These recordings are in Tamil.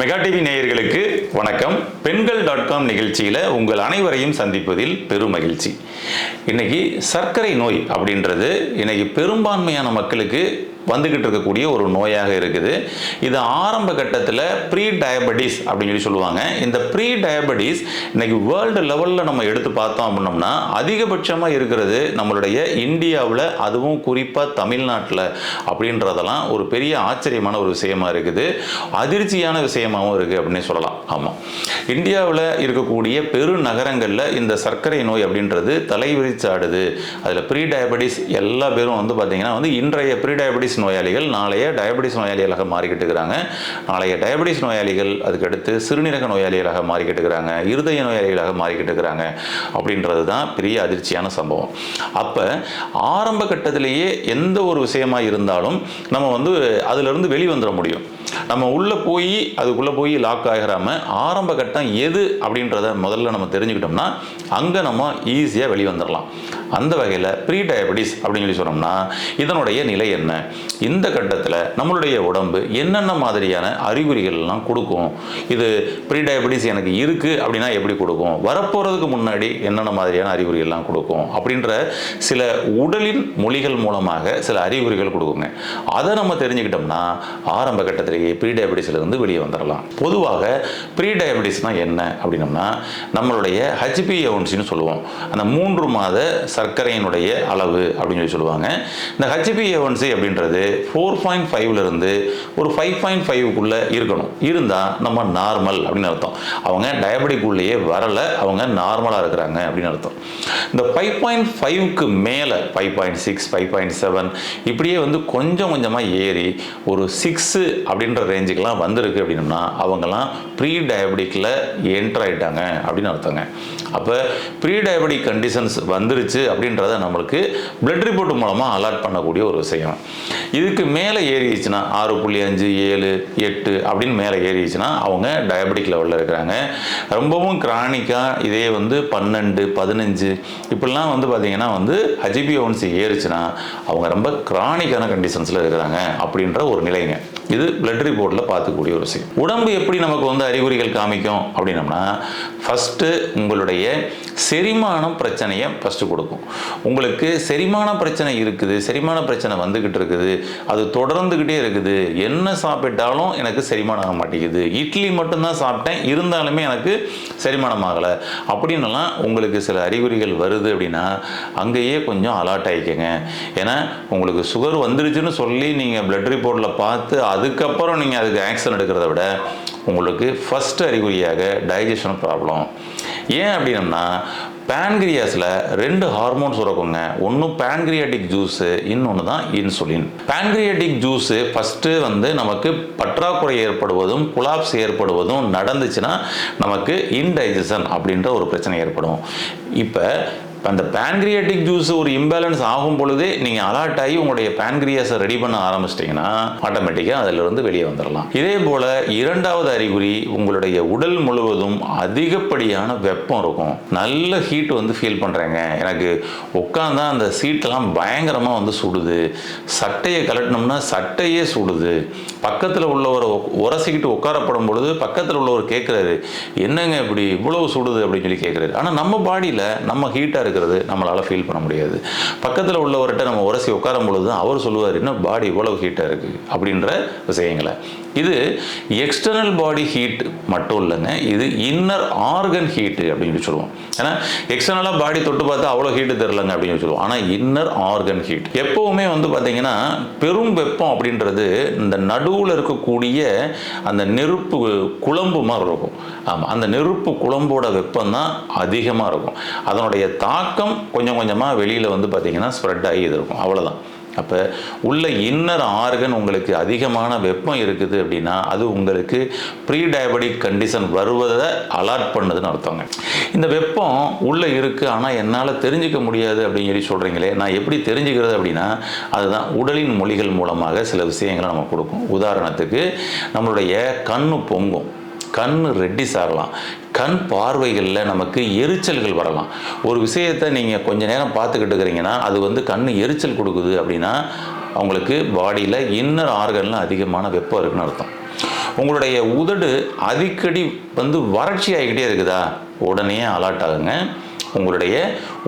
மெகா டிவி நேயர்களுக்கு வணக்கம். பெண்கள்.com நிகழ்ச்சியில் உங்கள் அனைவரையும் சந்திப்பதில் பெரும் மகிழ்ச்சி. இன்னைக்கு சர்க்கரை நோய் அப்படின்றது இன்னைக்கு பெரும்பான்மையான மக்களுக்கு வந்துக்கிட்டு இருக்கக்கூடிய ஒரு நோயாக இருக்குது. இது ஆரம்ப கட்டத்தில் ப்ரீ டயபெட்டிஸ் அப்படின்னு சொல்லுவாங்க. இந்த ப்ரீ டயபெட்டிஸ் இன்னைக்கு வேர்ல்டு லெவலில் நம்ம எடுத்து பார்த்தோம் அப்படின்னோம்னா அதிகபட்சமாக இருக்கிறது நம்மளுடைய இந்தியாவில், அதுவும் குறிப்பாக தமிழ்நாட்டில் அப்படின்றதெல்லாம் ஒரு பெரிய ஆச்சரியமான ஒரு விஷயமா இருக்குது. அதிர்ச்சியான விஷயமாகவும் இருக்குது அப்படின்னு சொல்லலாம். ஆமாம், இந்தியாவில் இருக்கக்கூடிய பெரு நகரங்களில் இந்த சர்க்கரை நோய் அப்படின்றது தலைவிரிச்சாடுது. அதில் ப்ரீ டயபெட்டிஸ் எல்லா பேரும் பார்த்தீங்கன்னா இன்றைய ப்ரீ டயபெட்டிஸ் நோயாளிகள் நாளைய டயபெட்டிஸ் நோயாளிகளாக மாறிக்கிட்டு இருக்கிறாங்க. நாளைய டயபெட்டிஸ் நோயாளிகள் அதுக்கடுத்து சிறுநீரக நோயாளிகளாக மாறிக்கிட்டு இருக்கிறாங்க, இருதய நோயாளிகளாக மாறிக்கிட்டு இருக்கிறாங்க. அப்படின்றது தான் பெரிய அதிர்ச்சியான சம்பவம். அப்போ ஆரம்ப கட்டத்திலேயே எந்த ஒரு விஷயமா இருந்தாலும் நம்ம அதிலிருந்து வெளிவந்துட முடியும். நம்ம அதுக்குள்ளே போய் லாக் ஆகிறாம ஆரம்ப கட்டம் எது அப்படின்றத முதல்ல நம்ம தெரிஞ்சுக்கிட்டோம்னா அங்கே நம்ம ஈஸியாக வெளிவந்துடலாம். அந்த வகையில் ப்ரீ டயபெட்டிஸ் அப்படின்னு சொன்னோம்னா இதனுடைய நிலை என்ன, இந்த கட்டத்தில் நம்மளுடைய உடம்பு என்னென்ன மாதிரியான அறிகுறிகள்லாம் கொடுக்கும், இது ப்ரீ டயபெட்டிஸ் எனக்கு இருக்குது அப்படின்னா எப்படி கொடுக்கும், வரப்போகிறதுக்கு முன்னாடி என்னென்ன மாதிரியான அறிகுறிகள்லாம் கொடுக்கும் அப்படின்ற சில உடலின் மொழிகள் மூலமாக சில அறிகுறிகள் கொடுக்குங்க. அதை நம்ம தெரிஞ்சுக்கிட்டோம்னா ஆரம்ப கட்டத்திலேயே ப்ரீ டயபெட்டிஸ்லேருந்து வெளியே வந்துடலாம். பொதுவாக ப்ரீ டயபெட்டிஸ்னால் என்ன அப்படின்னோம்னா நம்மளுடைய HbA1cன்னு சொல்லுவோம். அந்த 3 மாத சர்க்கரையினுடைய அளவு அப்படின்னு சொல்லுவாங்க. இந்த HbA1c அப்படின்றது 4.5லிருந்து ஒரு 5.5க்குள்ளே இருக்கணும். இருந்தால் நம்ம நார்மல் அப்படின்னு அர்த்தம். அவங்க டயபெட்டிக் உள்ளேயே வரலை, அவங்க நார்மலாக இருக்கிறாங்க அப்படின்னு அர்த்தம். இந்த 5.5க்கு மேலே 5.6, 5.7 இப்படியே கொஞ்சம் கொஞ்சமாக ஏறி ஒரு 6 அப்படின்ற ரேஞ்சுக்கெல்லாம் வந்திருக்கு அப்படின்னா அவங்கெல்லாம் ப்ரீ டயபெட்டிக்கில் என்டர் ஆகிட்டாங்க அப்படின்னு அர்த்தங்க. அப்போ ப்ரீ டயபெட்டிக் கண்டிஷன்ஸ் வந்துருச்சு அப்படின்றத நம்மளுக்கு பிளட் ரிப்போர்ட் மூலமாக அலாட் பண்ணக்கூடிய ஒரு விஷயம். இதுக்கு மேலே ஏறிச்சுன்னா 6.5, 7, 8 அப்படின்னு மேலே ஏறிச்சுன்னா அவங்க டயபெட்டிக் லெவலில் இருக்கிறாங்க. ரொம்பவும் கிரானிக்காக இதே 12, 15 இப்படிலாம் பார்த்தீங்கன்னா HbA1c ஏறிச்சுன்னா அவங்க ரொம்ப கிரானிக்கான கண்டிஷன்ஸில் இருக்கிறாங்க அப்படின்ற ஒரு நிலைங்க. இது பிளட் ரிப்போர்ட்டில் பார்த்துக்கூடிய ஒரு விஷயம். உடம்பு எப்படி நமக்கு அறிகுறிகள் காமிக்கும் அப்படின்னம்னா ஃபஸ்ட்டு உங்களுடைய செரிமானம் பிரச்சனையை ஃபஸ்ட்டு கொடுக்கும். உங்களுக்கு செரிமான பிரச்சனை இருக்குது, செரிமான பிரச்சனை வந்துக்கிட்டு இருக்குது, அது தொடர்ந்துக்கிட்டே இருக்குது. என்ன சாப்பிட்டாலும் எனக்கு செரிமானம் ஆக மாட்டேங்குது, இட்லி மட்டும்தான் சாப்பிட்டேன் இருந்தாலுமே எனக்கு செரிமானம் ஆகலை அப்படின்னுலாம் உங்களுக்கு சில அறிகுறிகள் வருது அப்படின்னா அங்கேயே கொஞ்சம் அலர்ட் ஆகிக்கங்க. ஏன்னா உங்களுக்கு சுகர் வந்துருச்சுன்னு சொல்லி நீங்கள் பிளட் ரிப்போர்ட்டில் பார்த்து அதுக்கப்புறம் நீங்கள் அதுக்கு ஆக்ஷன் எடுக்கிறத விட உங்களுக்கு ஃபஸ்ட் அறிகுறியாக டைஜஷன் ப்ராப்ளம். ஏன் அப்படின்னா பேன்கிரியாஸில் 2 ஹார்மோன்ஸ் சுரக்குங்க. ஒன்று பேன்கிரியாட்டிக் ஜூஸு, இன்னொன்று தான் இன்சுலின். பேன்கிரியாட்டிக் ஜூஸு ஃபஸ்ட்டு நமக்கு பற்றாக்குறை ஏற்படுவதும் குலாப்ஸ் ஏற்படுவதும் நடந்துச்சுன்னா நமக்கு இன்டைஜஷன் அப்படின்ற ஒரு பிரச்சனை ஏற்படும். இப்போ அந்த பேன்கிரியாட்டிக் ஜூஸ் ஒரு இம்பேலன்ஸ் ஆகும் பொழுதே நீங்கள் அலர்ட் ஆகி உங்களுடைய பேன்கிரியாஸை ரெடி பண்ண ஆரம்பிச்சிட்டிங்கன்னா ஆட்டோமேட்டிக்காக அதிலிருந்து வெளியே வந்துடலாம். இதே போல் இரண்டாவது அறிகுறி உங்களுடைய உடல் முழுவதும் அதிகப்படியான வெப்பம் இருக்கும். நல்ல ஹீட் ஃபீல் பண்ணுறேங்க, எனக்கு உட்காந்தா அந்த சீட்டெல்லாம் பயங்கரமாக சுடுது, சட்டையை கலட்டினோம்னா சட்டையே சுடுது, பக்கத்தில் உள்ளவரை உரசிக்கிட்டு உட்காரப்படும் பொழுது பக்கத்தில் உள்ளவர் கேட்குறாரு என்னங்க இப்படி இவ்வளவு சுடுது அப்படின்னு சொல்லி கேட்குறாரு. ஆனால் நம்ம பாடியில் நம்ம ஹீட்டாக இருக்கிறது நம்மளால் ஃபீல் பண்ண முடியாது. பக்கத்தில் உள்ளவர்கிட்ட நம்ம உரசி உட்காரும் பொழுது தான் அவர் சொல்லுவார் என்ன பாடி இவ்வளவு ஹீட்டாக இருக்குது அப்படின்ற விஷயங்களை. இது எக்ஸ்டர்னல் பாடி ஹீட் மட்டும் இல்லைங்க, இது இன்னர் ஆர்கன் ஹீட்டு அப்படின்னு சொல்லுவோம். ஏன்னா எக்ஸ்டர்னலாக பாடி தொட்டு பார்த்தா அவ்வளோ ஹீட்டு தெரிலங்க அப்படின்னு சொல்லுவோம். ஆனால் இன்னர் ஆர்கன் ஹீட் எப்போவுமே பார்த்தீங்கன்னா பெரும் வெப்பம் அப்படின்றது இந்த நடுவில் இருக்கக்கூடிய அந்த நெருப்பு குழம்பு மாதிரி இருக்கும். ஆமாம், அந்த நெருப்பு குழம்போட வெப்பம் தான் அதிகமாக இருக்கும். அதனுடைய தாக்கம் கொஞ்சம் கொஞ்சமாக வெளியில் பார்த்தீங்கன்னா ஸ்ப்ரெட் ஆகி இது இருக்கும், அவ்வளோதான். அப்போ உள்ள இன்னர் ஆர்கன் உங்களுக்கு அதிகமான வெப்பம் இருக்குது அப்படின்னா அது உங்களுக்கு ப்ரீ டயபெட்டிக் கண்டிஷன் வருவதை அலர்ட் பண்ணுதுன்னு அர்த்தங்க. இந்த வெப்பம் உள்ளே இருக்குது ஆனால் என்னால் தெரிஞ்சிக்க முடியாது அப்படின்னு சொல்லி சொல்கிறீங்களே, நான் எப்படி தெரிஞ்சுக்கிறது அப்படின்னா அதுதான் உடலின் மொழிகள் மூலமாக சில விஷயங்களை நம்ம கொடுக்கும். உதாரணத்துக்கு நம்மளுடைய கண்ணு பொங்கும், கண் ரெட்டிஸ் ஆகலாம், கண் பார்வைகளில் நமக்கு எரிச்சல்கள் வரலாம். ஒரு விஷயத்தை நீங்கள் கொஞ்ச நேரம் பார்த்துக்கிட்டு இருக்கிறீங்கன்னா அது கண் எரிச்சல் கொடுக்குது அப்படின்னா அவங்களுக்கு பாடியில் இன்னர் ஆர்கனில் அதிகமான வெப்பம் இருக்குன்னு அர்த்தம். உங்களுடைய உதடு அடிக்கடி வந்து வறட்சி ஆகிக்கிட்டே இருக்குதா, உடனே அலர்ட் ஆகுங்க. உங்களுடைய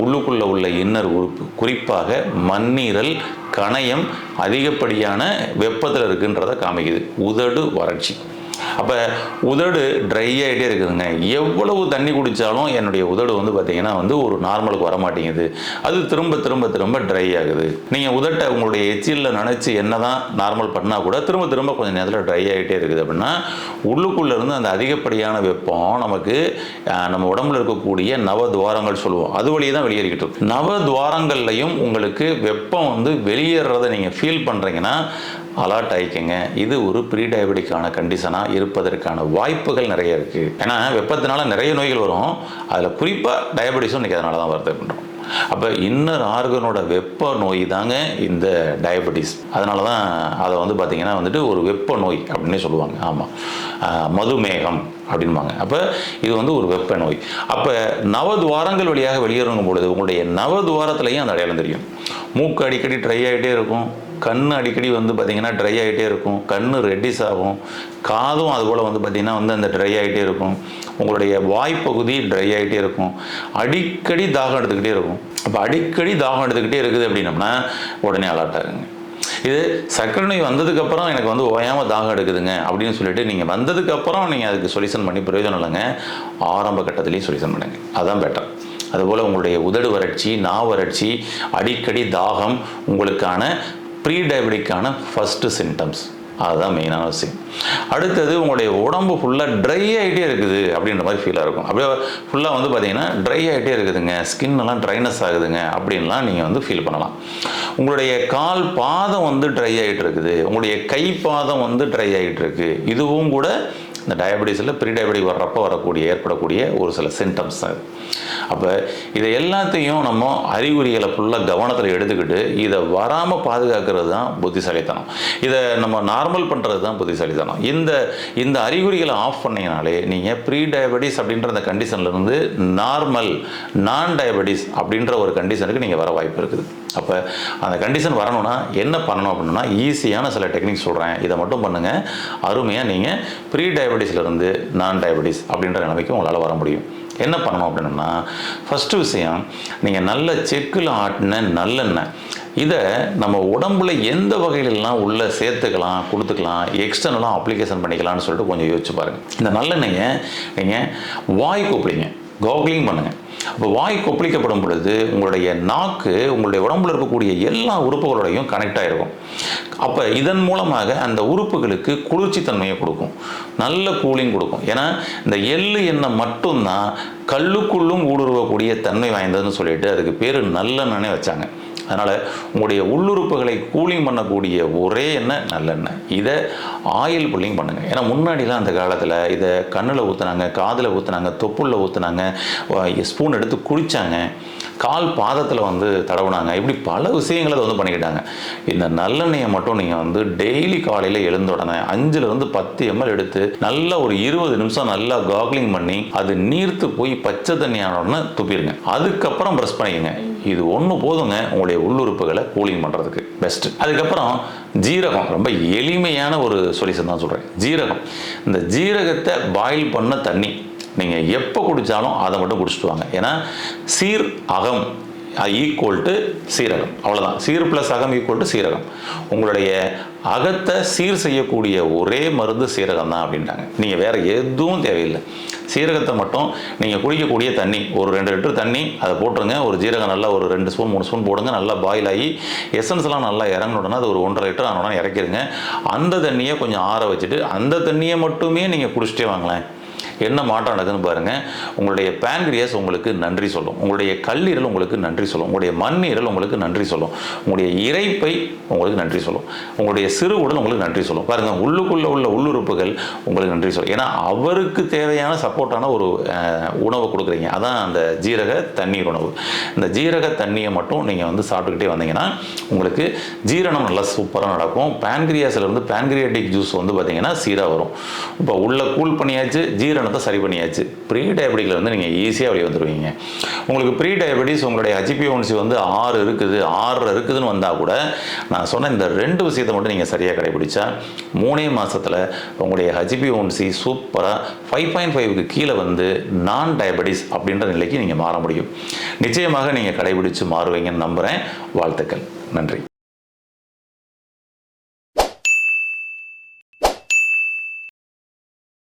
உள்ளுக்குள்ளே உள்ள இன்னர் உறுப்பு, குறிப்பாக மண்ணீரல், கணையம் அதிகப்படியான வெப்பத்தில் இருக்குன்றதை காமிக்குது. உதடு வறட்சி. அப்போ உதடு ட்ரை ஆகிட்டே இருக்குதுங்க. எவ்வளவு தண்ணி குடித்தாலும் என்னுடைய உதடு வந்து பார்த்திங்கன்னா வந்து ஒரு நார்மலுக்கு வர மாட்டேங்குது. அது திரும்ப திரும்ப திரும்ப ட்ரை ஆகுது. நீங்கள் உதட்டை உங்களுடைய எச்சிலில் நினச்சி என்ன தான் நார்மல் பண்ணால் கூட திரும்ப திரும்ப கொஞ்சம் நேரத்தில் ட்ரை ஆகிட்டே இருக்குது அப்படின்னா, உள்ளுக்குள்ளேருந்து அந்த அதிகப்படியான வெப்பம் நமக்கு நம்ம உடம்புல இருக்கக்கூடிய நவதுவாரங்கள் சொல்லுவோம், அது வழியே தான் வெளியேறிக்கிட்டு இருக்கு. நவதுவாரங்கள்லையும் உங்களுக்கு வெப்பம் வந்து வெளியேறதை நீங்கள் ஃபீல் பண்ணுறீங்கன்னா அலர்ட் ஆகிக்கங்க. இது ஒரு ப்ரீ டயபெட்டிக்கான கண்டிஷனாக இருப்பதற்கான வாய்ப்புகள் நிறைய இருக்குது. ஏன்னா வெப்பத்தினால நிறைய நோய்கள் வரும். அதில் குறிப்பாக டயபெட்டிஸும் இன்றைக்கி அதனால தான் வருது பண்ணுறோம். அப்போ இன்னர் ஆர்கனோட வெப்ப நோய் தாங்க இந்த டயபெட்டிஸ். அதனால தான் அதை வந்து பார்த்திங்கன்னா வந்துட்டு ஒரு வெப்ப நோய் அப்படின்னே சொல்லுவாங்க. ஆமாம், மதுமேகம் அப்படின்பாங்க. அப்போ இது வந்து ஒரு வெப்ப நோய். அப்போ நவதுவாரங்கள் வழியாக வெளியேறும் பொழுது உங்களுடைய நவதுவாரத்துலையும் அந்த அடையாளம் தெரியும். மூக்கு அடிக்கடி ட்ரை ஆகிட்டே இருக்கும், கண் அடிக்கடி வந்து பார்த்திங்கன்னா ட்ரை ஆகிட்டே இருக்கும், கண் ரெட்டிஸ் ஆகும், காதும் அதுபோல் வந்து பார்த்திங்கன்னா வந்து அந்த ட்ரை ஆகிட்டே இருக்கும், உங்களுடைய வாய்ப்பகுதி ட்ரை ஆகிட்டே இருக்கும், அடிக்கடி தாகம் எடுத்துக்கிட்டே இருக்கும். அப்போ அடிக்கடி தாகம் எடுத்துக்கிட்டே இருக்குது அப்படின்னம்னா உடனே அலர்ட் ஆகுங்க. இது சர்க்கரை நோய் வந்ததுக்கப்புறம் எனக்கு வந்து ஓயாமல் தாகம் எடுக்குதுங்க அப்படின்னு சொல்லிட்டு நீங்கள் வந்ததுக்கப்புறம் நீங்கள் அதுக்கு சொல்யூஷன் பண்ணி பிரயோஜனம் இல்லைங்க. ஆரம்ப கட்டத்துலேயும் சொல்யூஷன் பண்ணுங்க, அதுதான் பெட்டர். அதுபோல் உங்களுடைய உதடு வறட்சி, வறட்சி, அடிக்கடி தாகம் உங்களுக்கான ப்ரீ டயபெட்டிக்கான ஃபஸ்ட்டு சிம்டம்ஸ். அதுதான் மெயினான விஷயம். அடுத்தது உங்களுடைய உடம்பு ஃபுல்லாக ட்ரை ஆகிட்டே இருக்குது அப்படின்ற மாதிரி ஃபீலாக இருக்கும். அப்படியே ஃபுல்லாக வந்து பார்த்திங்கன்னா ட்ரை ஆகிட்டே இருக்குதுங்க, ஸ்கின்னெல்லாம் ட்ரைனஸ் ஆகுதுங்க அப்படின்லாம் நீங்கள் வந்து ஃபீல் பண்ணலாம். உங்களுடைய கால் பாதம் வந்து ட்ரை ஆகிட்டு இருக்குது, உங்களுடைய கை பாதம் வந்து ட்ரை ஆகிட்டு இருக்குது. இதுவும் கூட இந்த டயபெட்டிஸில் ப்ரீ டயபெட்டிக் வர்றப்போ ஏற்படக்கூடிய ஒரு சில சிம்டம்ஸ் தான். அப்போ இதை எல்லாத்தையும் நம்ம அறிகுறிகளை ஃபுல்லாக கவனத்தில் எடுத்துக்கிட்டு இதை வராமல் பாதுகாக்கிறது தான் புத்திசாலித்தனம். இதை நம்ம நார்மல் பண்ணுறது தான் புத்திசாலித்தனம். இந்த அறிகுறிகளை ஆஃப் பண்ணிங்கனாலே நீங்கள் ப்ரீ டயபெட்டிஸ் அப்படின்ற அந்த கண்டிஷன்லேருந்து நார்மல் நான் டயபெட்டிஸ் அப்படின்ற ஒரு கண்டிஷனுக்கு நீங்கள் வர வாய்ப்பு இருக்குது. அப்போ அந்த கண்டிஷன் வரணும்னா என்ன பண்ணணும் அப்படின்னா, ஈஸியான சில டெக்னிக்ஸ் சொல்கிறேன், இதை மட்டும் பண்ணுங்கள். அருமையாக நீங்கள் ப்ரீ டயபெட்டிஸ்லேருந்து நான் டயபெட்டிஸ் அப்படின்ற நிலைமைக்கு உங்களால் வர முடியும். என்ன பண்ணணும் அப்படின்னா, ஃபஸ்ட்டு விஷயம், நீங்கள் நல்ல செக்கில் ஆட்டின நல்லெண்ணெய், இதை நம்ம உடம்புல எந்த வகையிலலாம் உள்ளே சேர்த்துக்கலாம், கொடுத்துக்கலாம், எக்ஸ்டர்னலாக அப்ளிகேஷன் பண்ணிக்கலாம்னு சொல்லிட்டு கொஞ்சம் யோசிச்சு பாருங்கள். இந்த நல்லெண்ணெயை நீங்கள் வாய் கொப்பளிங்க, காக்லிங் பண்ணுங்கள். அப்போ வாய் கொப்பளிக்கப்படும் பொழுது உங்களுடைய நாக்கு உங்களுடைய உடம்புல இருக்கக்கூடிய எல்லா உறுப்புகளோடையும் கனெக்ட் ஆகிருக்கும். அப்போ இதன் மூலமாக அந்த உறுப்புகளுக்கு குளிர்ச்சி தன்மையை கொடுக்கும், நல்ல கூலிங் கொடுக்கும். ஏன்னா இந்த எள்ளு எண்ணெய் மட்டும்தான் கல்லுக்குள்ளும் ஊடுருவக்கூடிய தன்மை வாய்ந்ததுன்னு சொல்லிட்டு அதுக்கு பேர் நல்லெண்ணெய் வச்சாங்க. அதனால் உங்களுடைய உள்ளுறுப்புகளை கூலிங் பண்ணக்கூடிய ஒரே எண்ணெய் நல்லெண்ணெய். இதை ஆயில் புல்லிங் பண்ணுங்கள். ஏன்னா முன்னாடிலாம் அந்த காலத்தில் இதை கண்ணில் ஊற்றுனாங்க, காதில் ஊற்றுனாங்க, தொப்புளில் ஊற்றுனாங்க, ஸ்பூன் எடுத்து குடித்தாங்க, கால் பாதத்தில் வந்து தடவுனாங்க. இப்படி பல விஷயங்களை வந்து பண்ணிக்கிட்டாங்க. இந்த நல்லெண்ணெயை மட்டும் நீங்கள் வந்து டெய்லி காலையில் எழுந்த உடனே 5-10 ml எடுத்து நல்லா ஒரு 20 நிமிஷம் நல்லா காக்லிங் பண்ணி அது நீர்த்து போய் பச்சை தண்ணியான உடனே துப்பிடுங்க. அதுக்கப்புறம் ப்ரெஸ் பண்ணிக்கங்க. இது ஒன்று போதுங்க உங்களுடைய உள்ளுறுப்புகளை கூலிங் பண்ணுறதுக்கு பெஸ்ட்டு. அதுக்கப்புறம் ஜீரகம், ரொம்ப எளிமையான ஒரு சொல்யூஷன் தான் சொல்கிறேன். ஜீரகம், இந்த ஜீரகத்தை பாயில் பண்ண தண்ணி நீங்கள் எப்போ குடித்தாலும் அதை மட்டும் குடிச்சிட்டு வாங்க. ஏன்னா சீர் அகம் ஈக்குவல் டு சீரகம், அவ்வளோதான். சீர் ப்ளஸ் அகம் ஈக்குவல் டு சீரகம். உங்களுடைய அகத்தை சீர் செய்யக்கூடிய ஒரே மருந்து சீரகம் தான் அப்படின்ட்டாங்க. நீங்கள் வேறு எதுவும் தேவையில்லை. சீரகத்தை மட்டும் நீங்கள் குடிக்கக்கூடிய தண்ணி, ஒரு 2 லிட்டர் தண்ணி அதை போட்டுருங்க. ஒரு ஜீரகம் நல்லா ஒரு 2 ஸ்பூன் 3 ஸ்பூன் போடுங்க. நல்லா பாயில் ஆகி எசன்ஸ்லாம் நல்லா இறங்கணுன்னா அது ஒரு 1.5 லிட்டர் ஆனோன்னா இறக்கிடுங்க. அந்த தண்ணியை கொஞ்சம் ஆற வச்சுட்டு அந்த தண்ணியை மட்டுமே நீங்கள் குடிச்சிட்டே வாங்களேன். என்ன மாற்றம் நடக்குதுன்னு பாருங்கள். உங்களுடைய பேன்கிரியாஸ் உங்களுக்கு நன்றி சொல்லும், உங்களுடைய கல்லீரல் உங்களுக்கு நன்றி சொல்லும், உங்களுடைய மண்ணீரல் உங்களுக்கு நன்றி சொல்லும், உங்களுடைய இரைப்பை உங்களுக்கு நன்றி சொல்லும், உங்களுடைய சிறுகுடல் உங்களுக்கு நன்றி சொல்லும். பாருங்கள், உள்ளுக்குள்ளே உள்ள உள்ளுறுப்புகள் உங்களுக்கு நன்றி சொல்லும். ஏன்னா அவருக்கு தேவையான சப்போர்ட்டான ஒரு உணவை கொடுக்குறீங்க. அதான் அந்த ஜீரக தண்ணீர் உணவு. இந்த ஜீரக தண்ணியை மட்டும் நீங்கள் வந்து சாப்பிட்டுக்கிட்டே வந்தீங்கன்னா உங்களுக்கு ஜீரணம் நல்லா சூப்பராக நடக்கும். பேன்கிரியாஸில் இருந்து பேன்கிரியாட்டிக் ஜூஸ் வந்து பார்த்தீங்கன்னா சீராக வரும். இப்போ உள்ள கூல் பண்ணியாச்சு, ஜீரணம் அஜீரணத்தை சரி பண்ணியாச்சு. ப்ரீ டயபெட்டிக்கில் வந்து நீங்கள் ஈஸியாக வெளியே வந்துடுவீங்க. உங்களுக்கு ப்ரீ டயபெட்டிஸ் உங்களுடைய HbA1c வந்து 6 இருக்குது 6 இருக்குதுன்னு வந்தால் கூட நான் சொன்ன இந்த 2 விஷயத்தை மட்டும் நீங்கள் சரியாக கடைபிடிச்சா 3 மாதத்தில் உங்களுடைய HbA1c சூப்பராக 5.5க்கு கீழே வந்து நான் டயபெட்டிஸ் அப்படின்ற நிலைக்கு நீங்கள் மாற முடியும். நிச்சயமாக நீங்கள் கடைபிடிச்சு மாறுவீங்கன்னு நம்புகிறேன். வாழ்த்துக்கள். நன்றி.